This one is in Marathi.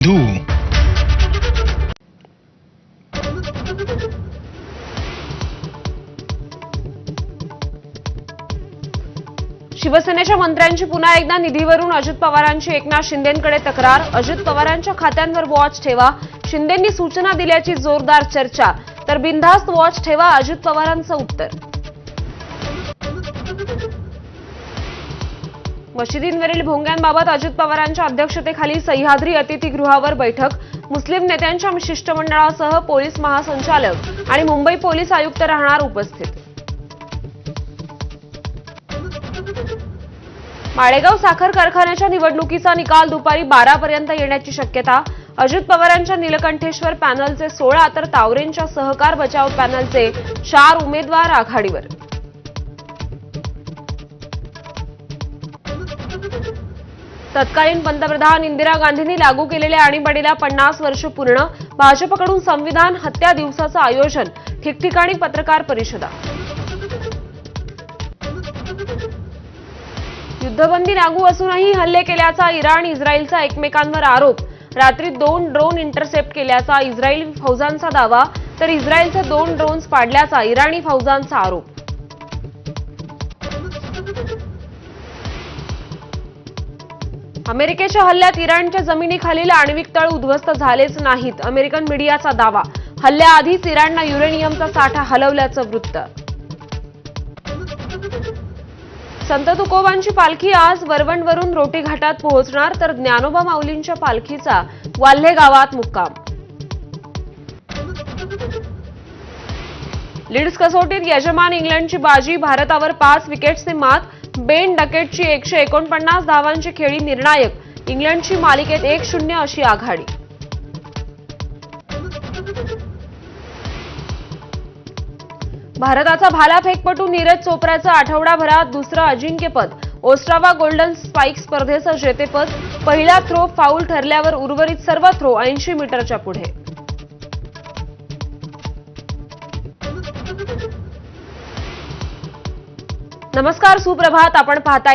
शिवसेनेच्या मंत्र्यांची पुन्हा एकदा निधीवरून अजित पवारांची एकनाथ शिंदेंकडे तक्रार। अजित पवारांच्या खात्यांवर वॉच ठेवा, शिंदेंनी सूचना दिल्याची जोरदार चर्चा। तर बिनधास्त वॉच ठेवा, अजित पवारांचं उत्तर। मशिदींवरील भोंग्यांबाबत अजित पवारांच्या अध्यक्षतेखाली सह्याद्री अतिथीगृहावर बैठक। मुस्लिम नेत्यांच्या शिष्टमंडळासह पोलीस महासंचालक आणि मुंबई पोलीस आयुक्त राहणार उपस्थित। माळेगाव साखर कारखान्याच्या निवडणुकीचा निकाल दुपारी 12 पर्यंत येण्याची शक्यता। अजित पवारांच्या नीलकंठेश्वर पॅनलचे 16 तर तावरेंच्या सहकार बचाव पॅनलचे 4 उमेदवार आघाडीवर। तत्कालीन पंतप्रधान इंदिरा गांधींनी लागू केलेल्या आणीबाणीला 50 वर्ष पूर्ण। भाजपकडून संविधान हत्या दिवसाचं आयोजन, ठिकठिकाणी पत्रकार परिषदा। युद्धबंदी लागू असूनही हल्ले केल्याचा इराण इस्रायलचा एकमेकांवर आरोप। रात्री 2 ड्रोन इंटरसेप्ट केल्याचा इस्रायली फौजांचा दावा, तर इस्रायलचे 2 ड्रोन्स पाडल्याचा इराणी फौजांचा आरोप। अमेरिकेच्या हल्ल्यात इराणच्या जमिनीखालील आण्विक तळ उद्ध्वस्त झालेच नाहीत, अमेरिकन मीडियाचा दावा। हल्ल्याआधीच इराणनं युरेनियमचा साठा हलवल्याचं वृत्त। संत तुकोबांची पालखी आज वरवंडवरून रोटी घाटात पोहोचणार, तर ज्ञानोबा माऊलींच्या पालखीचा वाल्हे गावात मुक्काम। लीड्स कसोटीत यजमान इंग्लंडची बाजी, भारतावर 5 विकेट्सने मात। बेन डकेटची 149 धावांची खेळी निर्णायक, इंग्लंडची मालिकेत 1-0 अशी आघाडी। भारताचा भालाफेकपटू नीरज चोप्राचं आठवडाभरात दुसरं अजिंक्यपद। ओस्ट्रावा गोल्डन स्पाइक स्पर्धेचं जेतेपद। पहिला थ्रो फाऊल ठरल्यावर उर्वरित सर्व थ्रो 80 मीटरच्या पुढे। नमस्कार, सुप्रभात। आपण पाहताय